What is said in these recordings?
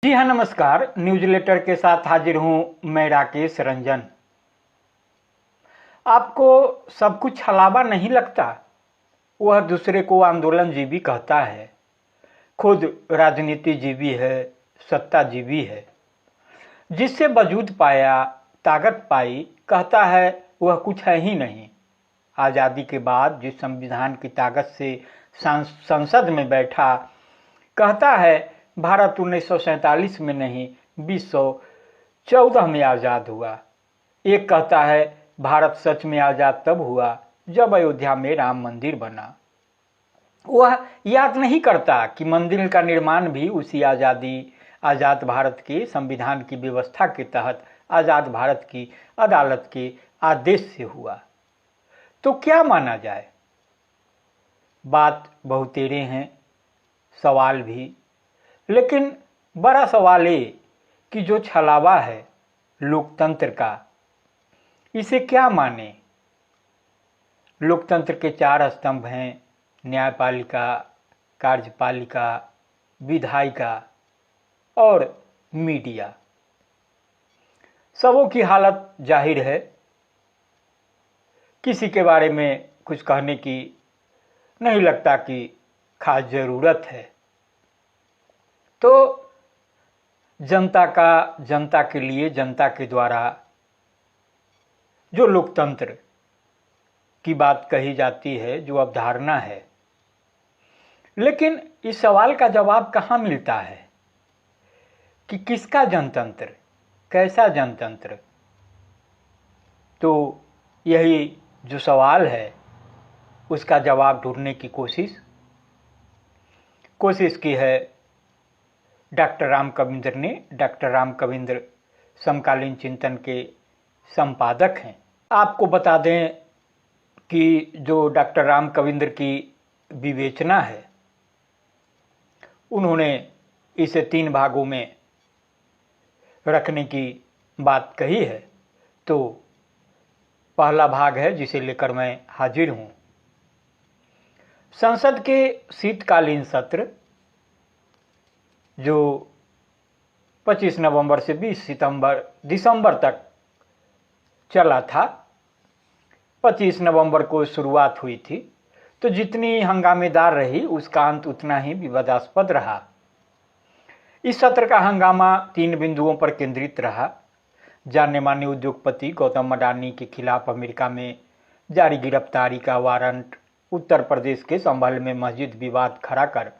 जी हाँ, नमस्कार। News letter के साथ हाजिर हूँ मैं राकेश रंजन। आपको सब कुछ छलावा नहीं लगता? वह दूसरे को आंदोलन जीवी कहता है, खुद राजनीति जीवी है, सत्ता जीवी है। जिससे वजूद पाया, ताकत पाई, कहता है वह कुछ है ही नहीं। आज़ादी के बाद जिस संविधान की ताकत से संसद में बैठा, कहता है भारत 1947 में नहीं 2014 में आज़ाद हुआ। एक कहता है भारत सच में आज़ाद तब हुआ जब अयोध्या में राम मंदिर बना। वह याद नहीं करता कि मंदिर का निर्माण भी उसी आज़ाद भारत के संविधान की व्यवस्था के तहत आज़ाद भारत की अदालत के आदेश से हुआ। तो क्या माना जाए? बात बहुतेरे हैं, सवाल भी, लेकिन बड़ा सवाल ये कि जो छलावा है लोकतंत्र का, इसे क्या माने? लोकतंत्र के 4 स्तंभ हैं: न्यायपालिका, कार्यपालिका, विधायिका और मीडिया। सबों की हालत जाहिर है, किसी के बारे में कुछ कहने की नहीं लगता कि खास ज़रूरत है। तो जनता के लिए, जनता के द्वारा जो लोकतंत्र की बात कही जाती है, जो अवधारणा है, लेकिन इस सवाल का जवाब कहाँ मिलता है कि किसका जनतंत्र, कैसा जनतंत्र? तो यही जो सवाल है उसका जवाब ढूंढने की कोशिश की है डॉक्टर राम कविंद्र ने। डॉक्टर राम कविंद्र समकालीन चिंतन के संपादक हैं। आपको बता दें कि जो डॉक्टर राम कविंद्र की विवेचना है, उन्होंने इसे 3 भागों में रखने की बात कही है। तो पहला भाग है जिसे लेकर मैं हाजिर हूँ। संसद के शीतकालीन सत्र जो 25 नवंबर से 20 दिसंबर तक चला था। 25 नवंबर को शुरुआत हुई थी, तो जितनी हंगामेदार रही उसका अंत उतना ही विवादास्पद रहा। इस सत्र का हंगामा 3 बिंदुओं पर केंद्रित रहा: जाने माने उद्योगपति गौतम अडानी के खिलाफ अमेरिका में जारी गिरफ्तारी का वारंट, उत्तर प्रदेश के संभल में मस्जिद विवाद खड़ा कर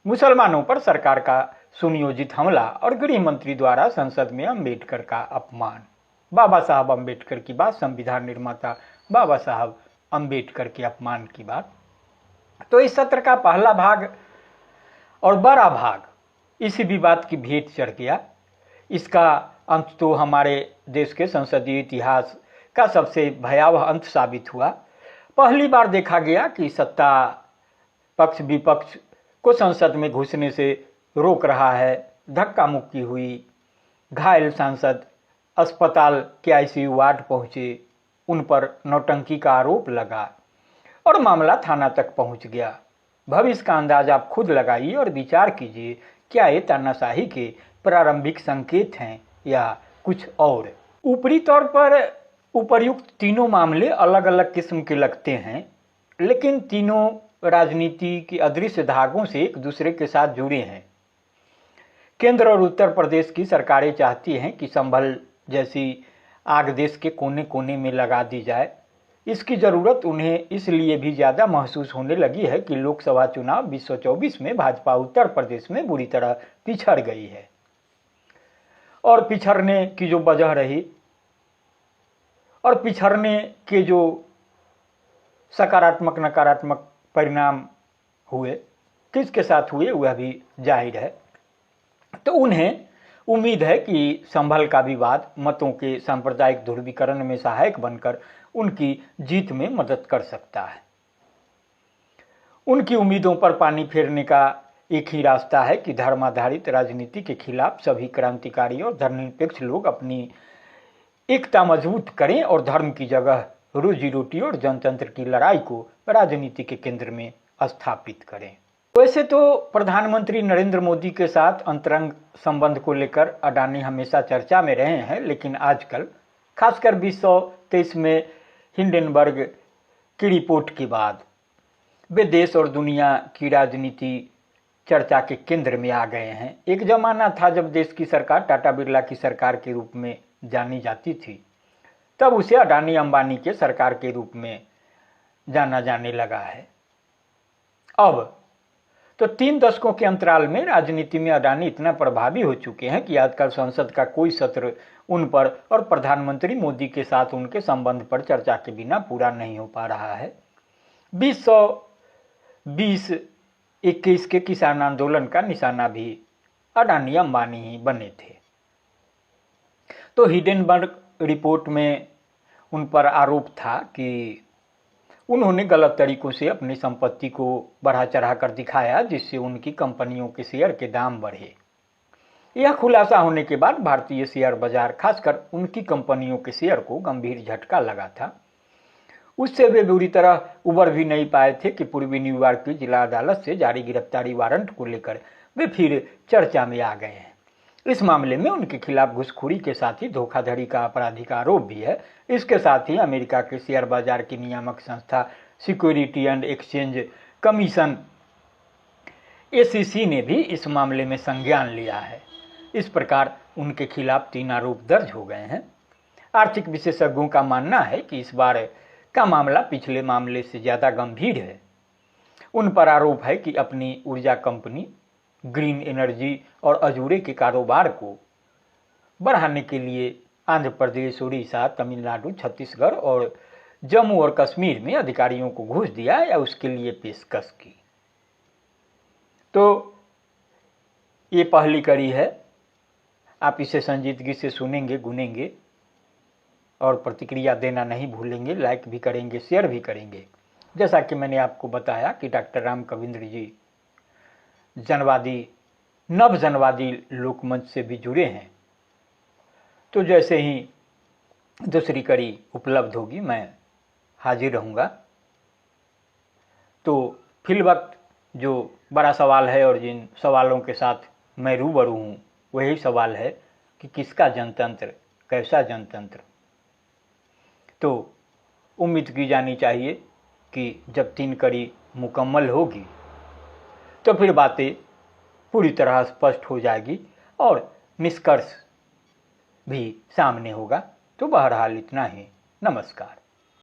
मुसलमानों पर सरकार का सुनियोजित हमला और गृह मंत्री द्वारा संसद में अंबेडकर का अपमान। बाबा साहब अंबेडकर की बात, संविधान निर्माता बाबा साहब अंबेडकर के अपमान की बात। तो इस सत्र का पहला भाग और बड़ा भाग इसी विवाद की भेंट चढ़ गया। इसका अंत तो हमारे देश के संसदीय इतिहास का सबसे भयावह अंत साबित हुआ। पहली बार देखा गया कि सत्ता पक्ष विपक्ष को संसद में घुसने से रोक रहा है। धक्का मुक्की हुई, घायल सांसद अस्पताल के आईसीयू वार्ड पहुंचे, उन पर नौटंकी का आरोप लगा और मामला थाना तक पहुंच गया। भविष्य का अंदाज आप खुद लगाइए और विचार कीजिए, क्या ये तानाशाही के प्रारंभिक संकेत हैं या कुछ और? ऊपरी तौर पर उपर्युक्त तीनों मामले अलग अलग किस्म के लगते हैं, लेकिन तीनों राजनीति के अदृश्य धागों से एक दूसरे के साथ जुड़े हैं। केंद्र और उत्तर प्रदेश की सरकारें चाहती हैं कि संभल जैसी आग देश के कोने कोने में लगा दी जाए। इसकी ज़रूरत उन्हें इसलिए भी ज़्यादा महसूस होने लगी है कि लोकसभा चुनाव 2024 में भाजपा उत्तर प्रदेश में बुरी तरह पिछड़ गई है और पिछड़ने की जो वजह रही और पिछड़ने के जो सकारात्मक नकारात्मक परिणाम हुए, किसके साथ हुए वह भी जाहिर है। तो उन्हें उम्मीद है कि संभल का विवाद मतों के सांप्रदायिक ध्रुवीकरण में सहायक बनकर उनकी जीत में मदद कर सकता है। उनकी उम्मीदों पर पानी फेरने का एक ही रास्ता है कि धर्माधारित राजनीति के खिलाफ सभी क्रांतिकारी और धर्मनिरपेक्ष लोग अपनी एकता मजबूत करें और धर्म की जगह रोजी रोटी और जनतंत्र की लड़ाई को राजनीति के केंद्र में स्थापित करें। वैसे तो प्रधानमंत्री नरेंद्र मोदी के साथ अंतरंग संबंध को लेकर अडानी हमेशा चर्चा में रहे हैं, लेकिन आजकल खासकर 2023 में हिंडनबर्ग की रिपोर्ट के बाद वे देश और दुनिया की राजनीति चर्चा के केंद्र में आ गए हैं। एक जमाना था जब देश की सरकार टाटा बिरला की सरकार के रूप में जानी जाती थी, तब उसे अडानी अंबानी के सरकार के रूप में जाना जाने लगा है। अब तो 3 दशकों के अंतराल में राजनीति में अडानी इतना प्रभावी हो चुके हैं कि आजकल संसद का कोई सत्र उन पर और प्रधानमंत्री मोदी के साथ उनके संबंध पर चर्चा के बिना पूरा नहीं हो पा रहा है। 2021 के किसान आंदोलन का निशाना भी अडानी अंबानी ही बने थे। तो हिंडनबर्ग रिपोर्ट में उन पर आरोप था कि उन्होंने गलत तरीकों से अपनी संपत्ति को बढ़ा चढ़ा कर दिखाया, जिससे उनकी कंपनियों के शेयर के दाम बढ़े। यह खुलासा होने के बाद भारतीय शेयर बाजार, खासकर उनकी कंपनियों के शेयर को गंभीर झटका लगा था। उससे वे बुरी तरह उबर भी नहीं पाए थे कि पूर्वी न्यूयॉर्क की जिला अदालत से जारी गिरफ्तारी वारंट को लेकर वे फिर चर्चा में आ गए हैं। इस मामले में उनके खिलाफ घूसखोरी के साथ ही धोखाधड़ी का आपराधिक आरोप भी है। इसके साथ ही अमेरिका के शेयर बाजार की नियामक संस्था security and exchange commission SEC ने भी इस मामले में संज्ञान लिया है। इस प्रकार उनके खिलाफ 3 आरोप दर्ज हो गए हैं। आर्थिक विशेषज्ञों का मानना है कि इस बार का मामला पिछले मामले से ज़्यादा गंभीर है। उन पर आरोप है कि अपनी ऊर्जा कंपनी ग्रीन एनर्जी और अजूरे के कारोबार को बढ़ाने के लिए आंध्र प्रदेश, उड़ीसा, तमिलनाडु, छत्तीसगढ़ और जम्मू और कश्मीर में अधिकारियों को घूस दिया या उसके लिए पेशकश की। तो ये पहली कड़ी है। आप इसे संजीदगी से सुनेंगे, गुनेंगे और प्रतिक्रिया देना नहीं भूलेंगे। लाइक भी करेंगे, शेयर भी करेंगे। जैसा कि मैंने आपको बताया कि डॉक्टर राम कविंद्र जी नव जनवादी लोकमंच से भी जुड़े हैं। तो जैसे ही दूसरी कड़ी उपलब्ध होगी मैं हाजिर रहूँगा। तो फिलवक्त जो बड़ा सवाल है और जिन सवालों के साथ मैं रूबरू हूँ वही सवाल है कि किसका जनतंत्र, कैसा जनतंत्र। तो उम्मीद की जानी चाहिए कि जब 3 कड़ी मुकम्मल होगी तो फिर बातें पूरी तरह स्पष्ट हो जाएगी और निष्कर्ष भी सामने होगा। तो बहरहाल इतना ही। नमस्कार।